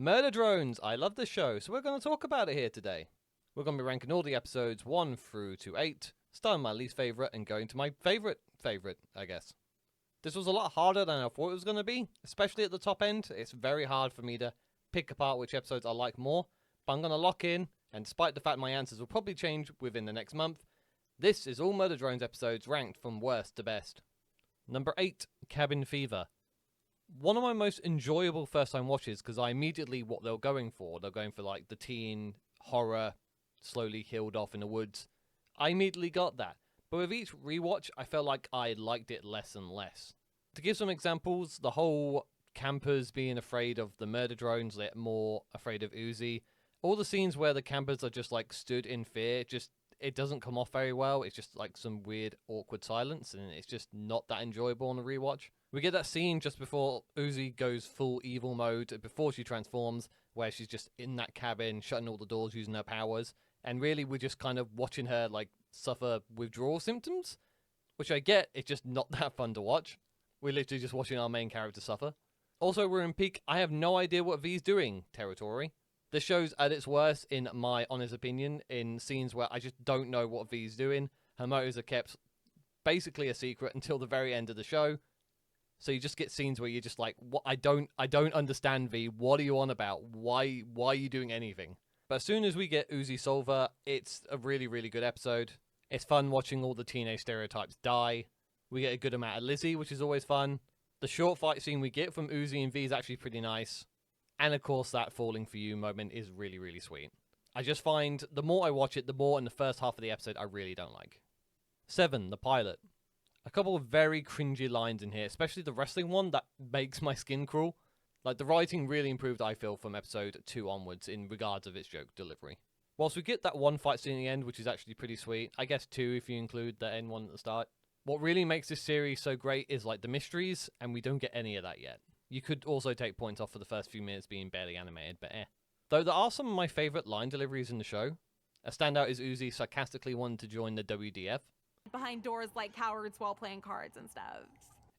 Murder Drones! I love this show, so we're going to talk about it here today. We're going to be ranking all the episodes 1 through to 8, starting my least favourite and going to my favourite, I guess. This was a lot harder than I thought it was going to be, especially at the top end. It's very hard for me to pick apart which episodes I like more, but I'm going to lock in, and despite the fact my answers will probably change within the next month, this is all Murder Drones episodes ranked from worst to best. Number 8, Cabin Fever. One of my most enjoyable first-time watches because I immediately what they're going for. They're going for like the teen horror, slowly killed off in the woods. I immediately got that. But with each rewatch, I felt like I liked it less and less. To give some examples, the whole campers being afraid of the murder drones, they're more afraid of Uzi. All the scenes where the campers are just like stood in fear, it doesn't come off very well. It's just like some weird, awkward silence, and it's just not that enjoyable on a rewatch. We get that scene just before Uzi goes full evil mode, before she transforms, where she's just in that cabin, shutting all the doors, using her powers. And really, we're just kind of watching her like suffer withdrawal symptoms, which I get, it's just not that fun to watch. We're literally just watching our main character suffer. Also, we're in peak I have no idea what V's doing territory. This show's at its worst, in my honest opinion, in scenes where I just don't know what V's doing. Her motives are kept basically a secret until the very end of the show. So you just get scenes where you're just like, "What? I don't understand, V. What are you on about? Why are you doing anything?" But as soon as we get Uzi Solver, it's a really, really good episode. It's fun watching all the teenage stereotypes die. We get a good amount of Lizzie, which is always fun. The short fight scene we get from Uzi and V is actually pretty nice. And of course, that falling for you moment is really, really sweet. I just find the more I watch it, the more in the first half of the episode I really don't like. 7, the pilot. A couple of very cringy lines in here, especially the wrestling one that makes my skin crawl. Like, the writing really improved, I feel, from episode 2 onwards in regards of its joke delivery. Whilst we get that one fight scene at the end, which is actually pretty sweet, I guess 2 if you include the end one at the start, what really makes this series so great is, like, the mysteries, and we don't get any of that yet. You could also take points off for the first few minutes being barely animated, but eh. Though there are some of my favourite line deliveries in the show. A standout is Uzi sarcastically wanting to join the WDF. Behind doors like cowards while playing cards and stuff.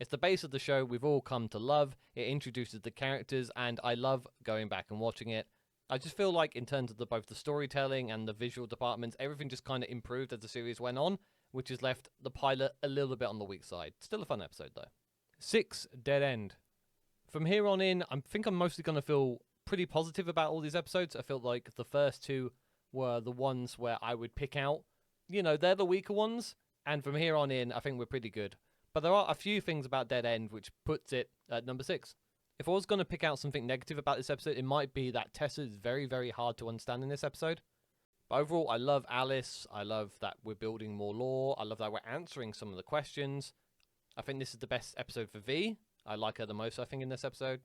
It's the base of the show we've all come to love. It introduces the characters, and I love going back and watching it. I just feel like in terms of both the storytelling and the visual departments, everything just kind of improved as the series went on, which has left the pilot a little bit on the weak side. Still a fun episode, though. 6, Dead End. From here on in, I think I'm mostly going to feel pretty positive about all these episodes. I feel like the first 2 were the ones where I would pick out, they're the weaker ones. And from here on in, I think we're pretty good. But there are a few things about Dead End which puts it at number 6. If I was going to pick out something negative about this episode, it might be that Tessa is very, very hard to understand in this episode. But overall, I love Alice. I love that we're building more lore. I love that we're answering some of the questions. I think this is the best episode for V. I like her the most, I think, in this episode.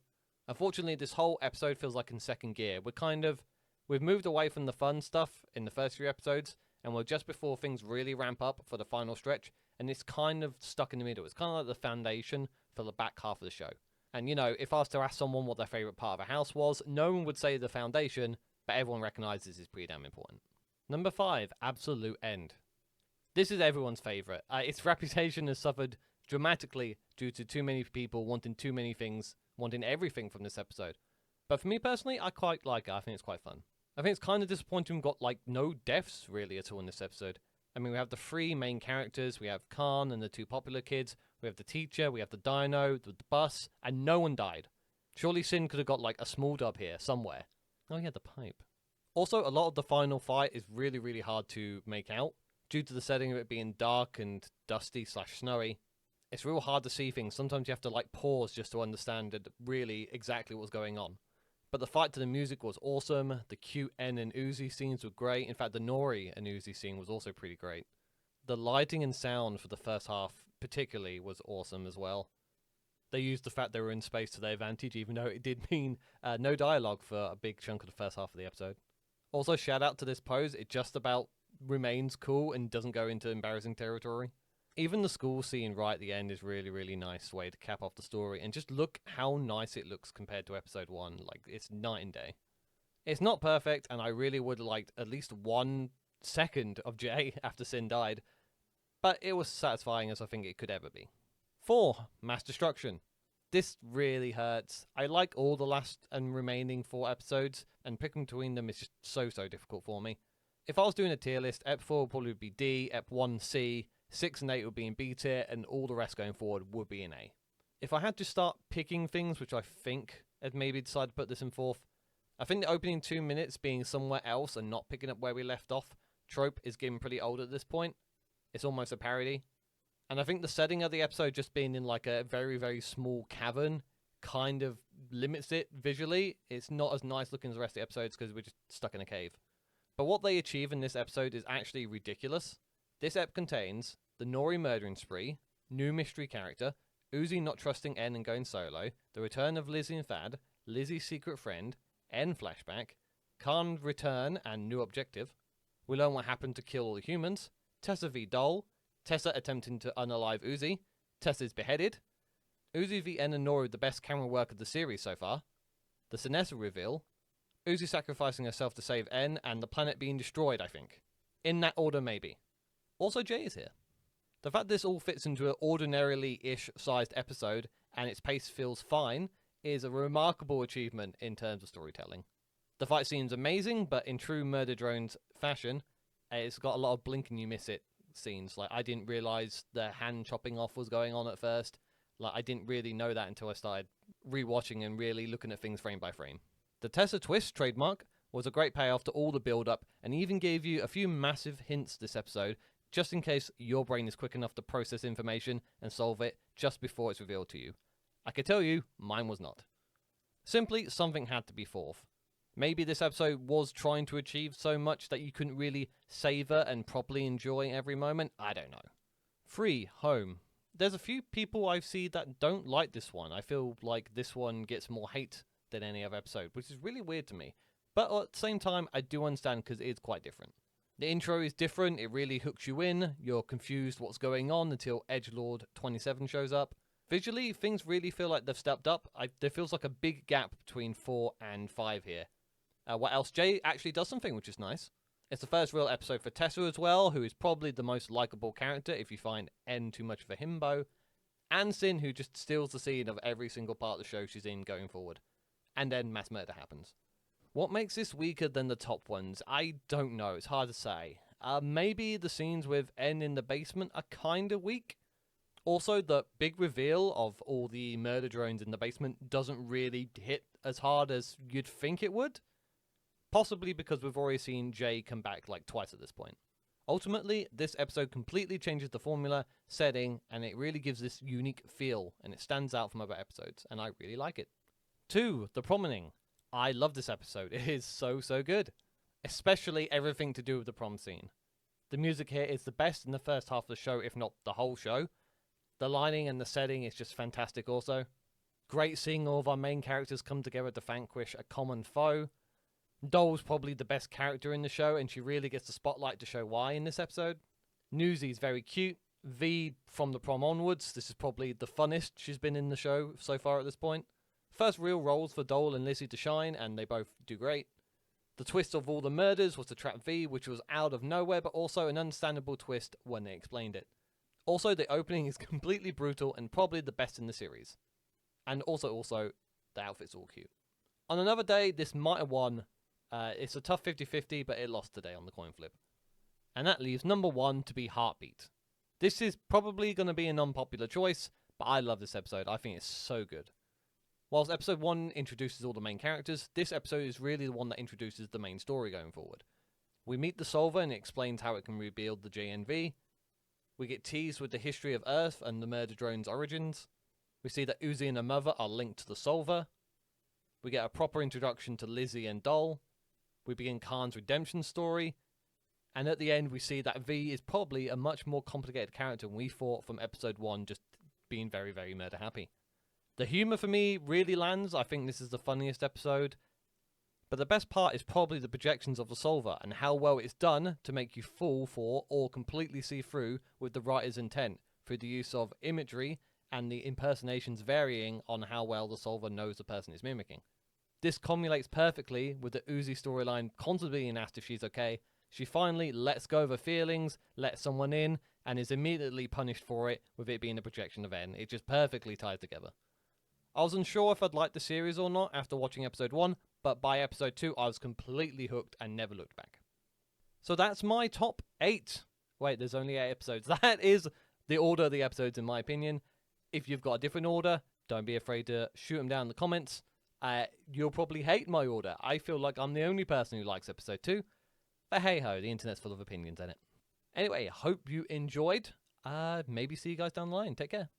Unfortunately, this whole episode feels like in second gear. We've moved away from the fun stuff in the first 3 episodes, and we're just before things really ramp up for the final stretch, and it's kind of stuck in the middle. It's kind of like the foundation for the back half of the show. And, if I was to ask someone what their favourite part of a house was, no one would say the foundation, but everyone recognises it's pretty damn important. Number 5, Absolute End. This is everyone's favourite. Its reputation has suffered dramatically due to too many people wanting too many things, wanting everything from this episode. But for me personally, I quite like it. I think it's quite fun. I think it's kind of disappointing we've got, no deaths, really, at all in this episode. I mean, we have the 3 main characters. We have Khan and the 2 popular kids. We have the teacher. We have the dino, the bus, and no one died. Surely Sin could have got, a small dub here, somewhere. Oh, yeah, the pipe. Also, a lot of the final fight is really, really hard to make out. Due to the setting of it being dark and dusty/snowy, it's real hard to see things. Sometimes you have to, pause just to understand really exactly what's going on. But the fight to the music was awesome. The cute N and Uzi scenes were great. In fact, the Nori and Uzi scene was also pretty great. The lighting and sound for the first half particularly was awesome as well. They used the fact they were in space to their advantage, even though it did mean no dialogue for a big chunk of the first half of the episode. Also, shout out to this pose. It just about remains cool and doesn't go into embarrassing territory. Even the school scene right at the end is really, really nice way to cap off the story. And just look how nice it looks compared to episode 1. It's night and day. It's not perfect, and I really would have liked at least 1 second of Jay after Sin died. But it was satisfying as I think it could ever be. 4, Mass Destruction. This really hurts. I like all the last and remaining 4 episodes, and picking between them is just so difficult for me. If I was doing a tier list, Ep 4 would probably be D, Ep 1 C, 6 and 8 would be in B tier, and all the rest going forward would be in A. If I had to start picking things, which I think I'd maybe decide to put this in 4th, I think the opening 2 minutes being somewhere else and not picking up where we left off trope is getting pretty old at this point. It's almost a parody. And I think the setting of the episode just being in like a very small cavern kind of limits it visually. It's not as nice looking as the rest of the episodes because we're just stuck in a cave. But what they achieve in this episode is actually ridiculous. This ep contains the Nori murdering spree, new mystery character, Uzi not trusting En and going solo, the return of Lizzie and Thad, Lizzie's secret friend, En flashback, Khan return and new objective. We learn what happened to kill all the humans, Tessa v Dole, Tessa attempting to unalive Uzi, Tessa's beheaded, Uzi v En and Nori the best camera work of the series so far, the Sinessa reveal, Uzi sacrificing herself to save En, and the planet being destroyed, I think. In that order, maybe. Also, Jay is here. The fact this all fits into an ordinarily-ish sized episode, and its pace feels fine, is a remarkable achievement in terms of storytelling. The fight seems amazing, but in true Murder Drones fashion, it's got a lot of blink and you miss it scenes. Like, I didn't realise the hand chopping off was going on at first. Like, I didn't really know that until I started rewatching and really looking at things frame by frame. The Tessa twist trademark was a great payoff to all the build-up, and even gave you a few massive hints this episode, just in case your brain is quick enough to process information and solve it just before it's revealed to you. I can tell you, mine was not. Simply, something had to be 4th. Maybe this episode was trying to achieve so much that you couldn't really savour and properly enjoy every moment. I don't know. 3. Home. There's a few people I've seen that don't like this one. I feel like this one gets more hate than any other episode, which is really weird to me. But at the same time, I do understand because it is quite different. The intro is different, it really hooks you in, you're confused what's going on until Edgelord 27 shows up. Visually, things really feel like they've stepped up. There feels like a big gap between 4 and 5 here. What else? Jay actually does something, which is nice. It's the first real episode for Tessa as well, who is probably the most likable character if you find En too much of a himbo. And Sin, who just steals the scene of every single part of the show she's in going forward. And then mass murder happens. What makes this weaker than the top ones? I don't know, it's hard to say. Maybe the scenes with En in the basement are kind of weak. Also, the big reveal of all the murder drones in the basement doesn't really hit as hard as you'd think it would. Possibly because we've already seen Jay come back like twice at this point. Ultimately, this episode completely changes the formula, setting, and it really gives this unique feel, and it stands out from other episodes, and I really like it. 2. The Promening. I love this episode. It is so good. Especially everything to do with the prom scene. The music here is the best in the first half of the show, if not the whole show. The lighting and the setting is just fantastic also. Great seeing all of our main characters come together to vanquish a common foe. Dole's probably the best character in the show, and she really gets the spotlight to show why in this episode. Newsy's very cute. V, from the prom onwards, this is probably the funnest she's been in the show so far at this point. First real roles for Dole and Lizzie to shine, and they both do great. The twist of all the murders was to trap V, which was out of nowhere, but also an understandable twist when they explained it. Also, the opening is completely brutal and probably the best in the series. And also, the outfit's all cute. On another day, this might have won. It's a tough 50-50, but it lost today on the coin flip. And that leaves number 1 to be Heartbeat. This is probably going to be an unpopular choice, but I love this episode. I think it's so good. Whilst episode 1 introduces all the main characters, this episode is really the one that introduces the main story going forward. We meet the Solver and it explains how it can rebuild the JNV. We get teased with the history of Earth and the murder drone's origins. We see that Uzi and her mother are linked to the Solver. We get a proper introduction to Lizzie and Dole. We begin Khan's redemption story. And at the end we see that V is probably a much more complicated character than we thought from episode 1 just being very murder happy. The humour for me really lands. I think this is the funniest episode. But the best part is probably the projections of the Solver and how well it's done to make you fall for or completely see through with the writer's intent through the use of imagery and the impersonations varying on how well the Solver knows the person is mimicking. This culminates perfectly with the Uzi storyline constantly being asked if she's okay. She finally lets go of her feelings, lets someone in, and is immediately punished for it with it being a projection of En. It just perfectly ties together. I was unsure if I'd like the series or not after watching episode 1, but by episode 2 I was completely hooked and never looked back. So that's my top 8. Wait, there's only 8 episodes. That is the order of the episodes in my opinion. If you've got a different order, don't be afraid to shoot them down in the comments. You'll probably hate my order. I feel like I'm the only person who likes episode 2. But hey ho, the internet's full of opinions in it. Anyway, hope you enjoyed. Maybe see you guys down the line. Take care.